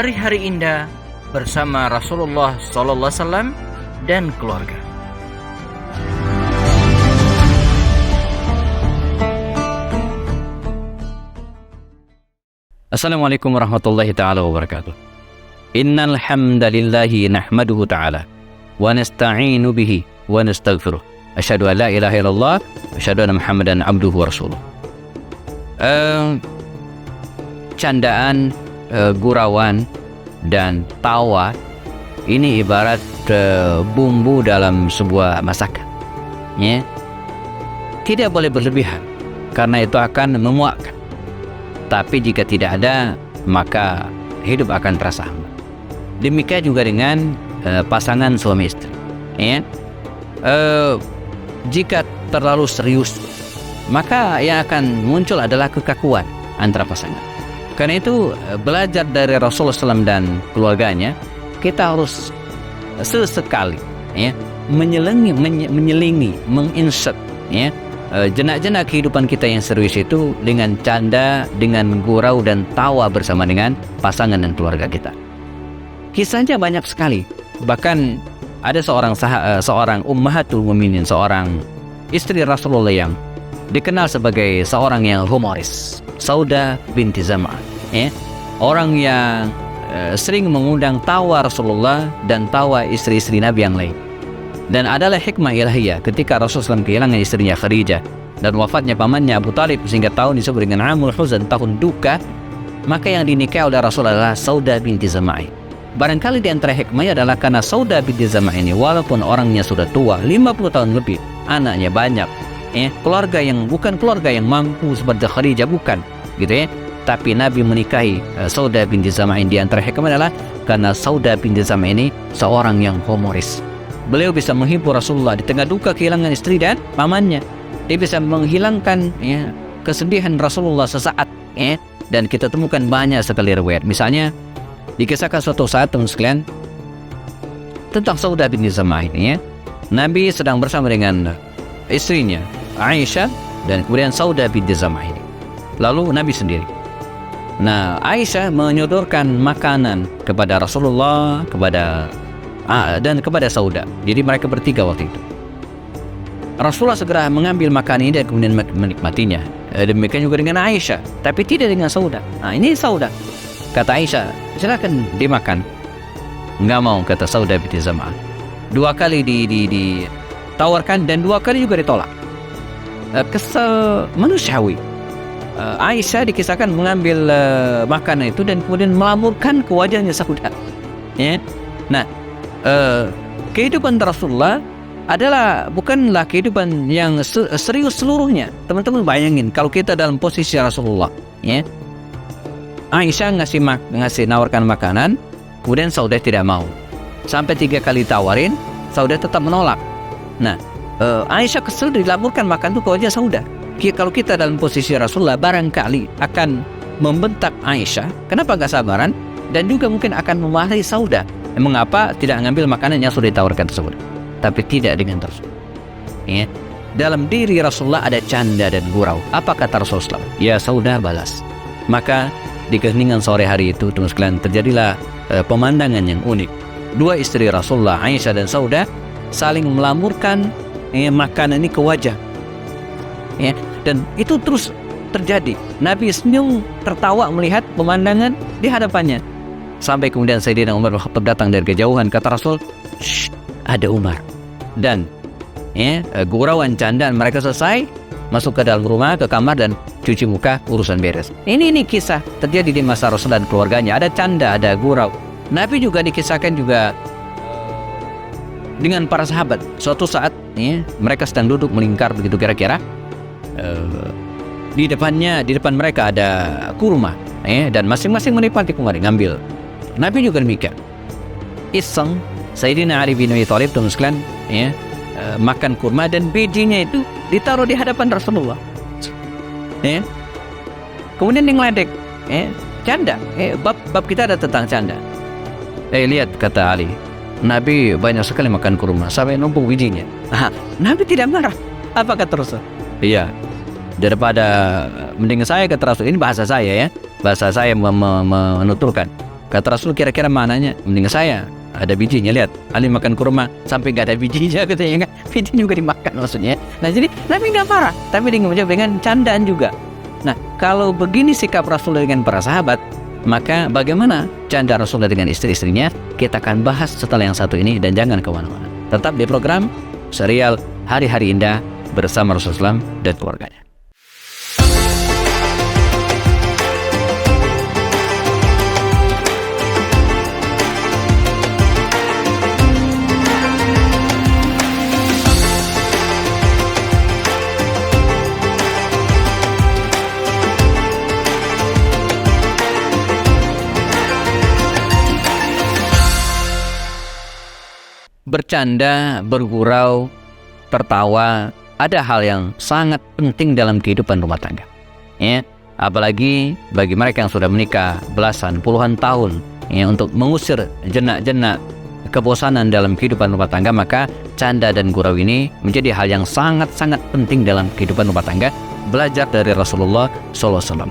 hari-hari indah bersama Rasulullah SAW dan keluarga. Assalamualaikum warahmatullahi ta'ala wabarakatuh. Innal hamdalillahi nahmaduhu ta'ala wa nasta'inu bihi wa nastaghfiruh. Asyhadu an la ilaha illallah wa asyhadu anna Muhammadan abduhu wa rasuluh. Candaan, gurauan dan tawa ini ibarat bumbu dalam sebuah masakan, ya. Tidak boleh berlebihan karena itu akan memuakkan. Tapi jika tidak ada, maka hidup akan terasa hambar. Demikian juga dengan pasangan suami istri, ya. Jika terlalu serius, maka yang akan muncul adalah kekakuan antara pasangan. Karena itu belajar dari Rasulullah SAW dan keluarganya, kita harus sesekali, ya, menyelingi, menginsert, ya, jenak-jenak kehidupan kita yang serius itu dengan canda, dengan gurau dan tawa bersama dengan pasangan dan keluarga kita. Kisahnya banyak sekali. Bahkan ada seorang ummahatul mukminin, seorang istri Rasulullah yang dikenal sebagai seorang yang humoris, Saudah binti Zam'ah, ya, orang yang sering mengundang tawa Rasulullah dan tawa istri-istri Nabi yang lain. Dan adalah hikmah ilahiyah ketika Rasulullah SAW kehilangan istrinya Khadijah dan wafatnya pamannya Abu Talib sehingga tahun disebut dengan Amul Huzn, tahun duka, maka yang dinikahi oleh Rasulullah adalah Saudah binti Zam'ah. Barangkali di antara hikmahnya adalah karena Saudah binti Zam'ah ini walaupun orangnya sudah tua, 50 tahun lebih, anaknya banyak, keluarga yang bukan keluarga yang mampu seperti Khadijah, bukan, gitu, ya. Tapi Nabi menikahi Saudah binti Zam'ah. Di antara hikmah adalah karena Saudah binti Zam'ah ini seorang yang humoris. Beliau bisa menghibur Rasulullah di tengah duka kehilangan istri dan pamannya. Dia bisa menghilangkan, ya, kesedihan Rasulullah sesaat, ya. Dan kita temukan banyak sekali riwayat. Misalnya dikisahkan suatu saat, teman sekalian, tentang Saudah binti Zam'ah ini, ya. Nabi sedang bersama dengan istrinya Aisyah dan kemudian Saudah binti Zam'ah ini. Lalu Nabi sendiri. Nah, Aisyah menyodorkan makanan kepada Rasulullah, dan kepada Saudah. Jadi mereka bertiga waktu itu. Rasulullah segera mengambil makanan ini dan kemudian menikmatinya. Demikian juga dengan Aisyah, tapi tidak dengan Saudah. Nah, ini Saudah. Kata Aisyah, silakan dimakan. Enggak mau, kata Saudah binti Zam'ah. 2 kali ditawarkan dan 2 kali juga ditolak. Kesal manusiawi. Aisyah dikisahkan mengambil makanan itu dan kemudian melamurkan ke wajahnya Saudah, ya. Nah, kehidupan Rasulullah adalah bukanlah kehidupan yang serius seluruhnya. Teman-teman bayangin kalau kita dalam posisi Rasulullah, ya. Aisyah ngasih nawarkan makanan, kemudian Saudah tidak mau. Sampai 3 kali tawarin, Saudah tetap menolak. Nah, Aisyah kesel dilamurkan makan itu ke wajah Saudah. Kalau kita dalam posisi Rasulullah, barangkali akan membentak Aisyah, kenapa gak sabaran? Dan juga mungkin akan memarahi Saudah, mengapa tidak mengambil makanan yang sudah ditawarkan tersebut. Tapi tidak dengan tersebut, ya. Dalam diri Rasulullah ada canda dan gurau. Apa kata Rasulullah? Ya Saudah, balas. Maka di keheningan sore hari itu, teman sekalian, terjadilah pemandangan yang unik. 2 istri Rasulullah, Aisyah dan Saudah, saling melamurkan makanan ini ke wajah, ya. Dan itu terus terjadi. Nabi senyum tertawa melihat pemandangan di hadapannya. Sampai kemudian Sayyidina Umar bin Khattab datang dari kejauhan. Kata Rasul, "Shh, ada Umar." Dan, ya, gurauan candaan mereka selesai, masuk ke dalam rumah, ke kamar dan cuci muka, urusan beres. Ini kisah terjadi di masa Rasul dan keluarganya. Ada canda, ada gurau. Nabi juga dikisahkan juga dengan para sahabat. Suatu saat, ya, mereka sedang duduk melingkar begitu kira-kira. Di depan mereka ada kurma, ya, dan masing-masing menikmati kurma, ngambil. Nabi juga demikian. Iseng Sayyidina Ali bin Abi Thalib, teman sekalian, ya, makan kurma dan bijinya itu ditaruh di hadapan Rasulullah, ya. Kemudian dia ngeledek, ya, canda. Bab kita ada tentang canda. Lihat, kata Ali, Nabi banyak sekali makan kurma sampai numpuk bijinya. Nabi tidak marah. Apa kata Rasul? Iya, daripada mending saya, kata Rasul. Ini bahasa saya, ya, bahasa saya menuturkan. Kata Rasul, kira-kira mananya? Mending saya ada bijinya, lihat Ali makan kurma sampai gak ada bijinya katanya, kan? Biji juga dimakan maksudnya. Nah jadi Nabi nggak marah, tapi dia menjawab dengan candaan juga. Nah kalau begini sikap Rasul dengan para sahabat, maka bagaimana canda Rasul dengan istri-istrinya? Kita akan bahas setelah yang satu ini, dan jangan kemana-mana. Tetap di program serial Hari-Hari Indah bersama Rasulullah SAW dan keluarganya. Bercanda, bergurau, tertawa, ada hal yang sangat penting dalam kehidupan rumah tangga. Ya, apalagi bagi mereka yang sudah menikah belasan, puluhan tahun, ya, untuk mengusir jenak-jenak kebosanan dalam kehidupan rumah tangga, maka canda dan gurau ini menjadi hal yang sangat-sangat penting dalam kehidupan rumah tangga. Belajar dari Rasulullah SAW.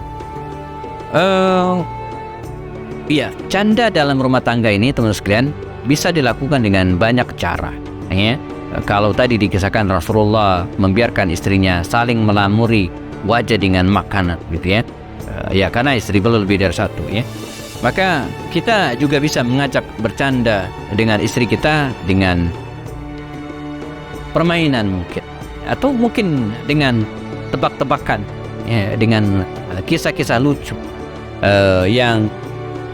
Iya, canda dalam rumah tangga ini, teman-teman sekalian, bisa dilakukan dengan banyak cara. Ya. Kalau tadi dikisahkan Rasulullah membiarkan istrinya saling melamuri wajah dengan makanan, gitu ya. Ya karena istri beliau lebih dari satu, ya. Maka kita juga bisa mengajak bercanda dengan istri kita dengan permainan mungkin, atau mungkin dengan tebak-tebakan, ya, dengan kisah-kisah lucu yang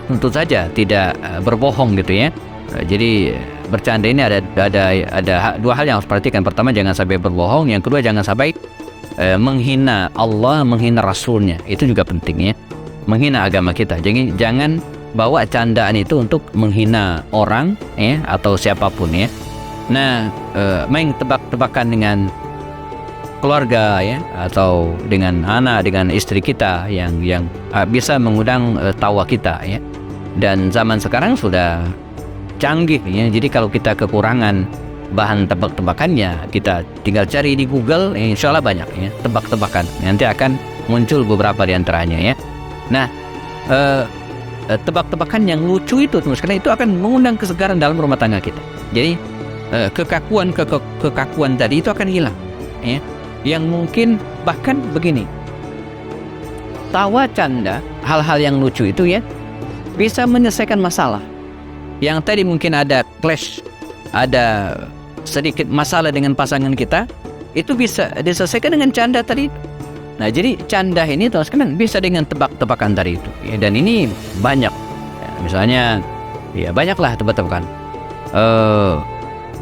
tentu saja tidak berbohong, gitu ya. Jadi bercanda ini ada dua hal yang harus perhatikan. Pertama, jangan sampai berbohong. Yang kedua, jangan sampai menghina Allah, menghina Rasulnya. Itu juga penting, ya. Menghina agama kita. Jadi jangan bawa candaan itu untuk menghina orang, ya, atau siapapun, ya. Nah, main tebak-tebakan dengan keluarga, ya, atau dengan anak, dengan istri kita yang bisa mengundang tawa kita, ya. Dan zaman sekarang sudah canggih, ya. Jadi kalau kita kekurangan bahan tebak-tebakannya, kita tinggal cari di Google, insya Allah banyak, ya, tebak-tebakan. Nanti akan muncul beberapa di antaranya, ya. Nah, tebak-tebakan yang lucu itu, karena itu akan mengundang kesegaran dalam rumah tangga kita. Jadi kekakuan tadi itu akan hilang, ya. Yang mungkin bahkan begini, tawa, canda, hal-hal yang lucu itu, ya, bisa menyelesaikan masalah. Yang tadi mungkin ada clash, ada sedikit masalah dengan pasangan kita, itu bisa diselesaikan dengan canda tadi. Nah, jadi canda ini terus kan bisa dengan tebak-tebakan tadi itu, ya, dan ini banyak, ya, misalnya, ya, banyaklah tebak-tebakan.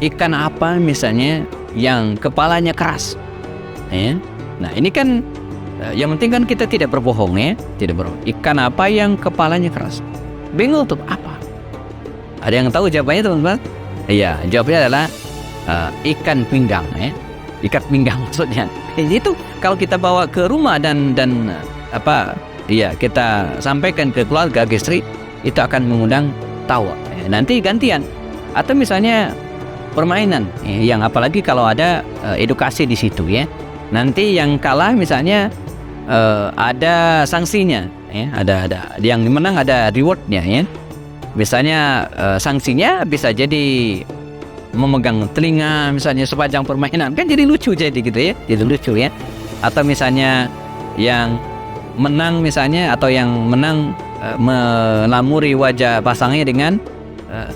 Ikan apa misalnya yang kepalanya keras, ya? Nah ini kan yang penting kan kita tidak berbohong, ya, tidak berbohong. Ikan apa yang kepalanya keras? Bingung tuh apa? Ada yang tahu jawabannya, teman-teman? Iya, jawabannya adalah ikan pinggang, ya. Ikat pinggang maksudnya. Itu kalau kita bawa ke rumah dan kita sampaikan ke keluarga, ke istri, itu akan mengundang tawa. Nanti gantian. Atau misalnya permainan, yang apalagi kalau ada edukasi di situ, ya. Nanti yang kalah misalnya ada sanksinya, ya. Ada yang menang ada rewardnya, ya. Misalnya sanksinya bisa jadi memegang telinga misalnya sepanjang permainan, kan jadi lucu, jadi gitu, ya, jadi lucu, ya. Atau misalnya yang menang misalnya, atau yang menang melamuri wajah pasangannya dengan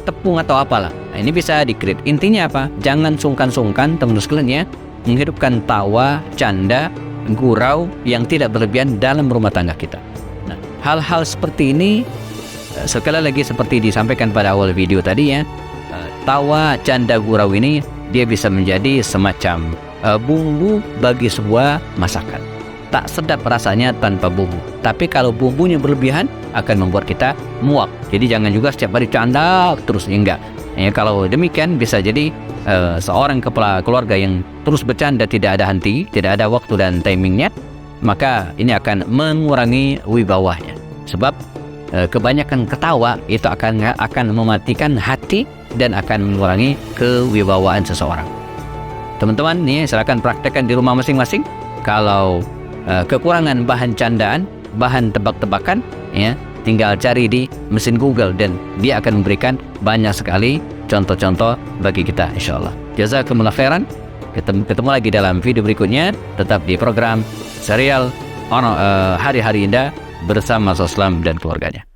tepung atau apalah. Nah, ini bisa di-create. Intinya apa? Jangan sungkan-sungkan, teman-teman sekalian, ya, menghidupkan tawa, canda, gurau yang tidak berlebihan dalam rumah tangga kita. Nah, hal-hal seperti ini sekali lagi seperti disampaikan pada awal video tadi, ya, tawa, canda, gurau ini dia bisa menjadi semacam bumbu bagi sebuah masakan. Tak sedap rasanya tanpa bumbu, tapi kalau bumbunya berlebihan akan membuat kita muak. Jadi jangan juga setiap hari canda terus, enggak. Ya, kalau demikian bisa jadi seorang kepala keluarga yang terus bercanda tidak ada henti, tidak ada waktu dan timingnya, maka ini akan mengurangi wibawanya. Sebab kebanyakan ketawa itu akan mematikan hati dan akan mengurangi kewibawaan seseorang. Teman-teman, nih silakan praktekkan di rumah masing-masing. Kalau kekurangan bahan candaan, bahan tebak-tebakan, ya, tinggal cari di mesin Google dan dia akan memberikan banyak sekali contoh-contoh bagi kita, insyaAllah. Jazakumullah khairan. Ketemu lagi dalam video berikutnya, tetap di program serial Hari-Hari Indah bersama Rasulullah dan keluarganya.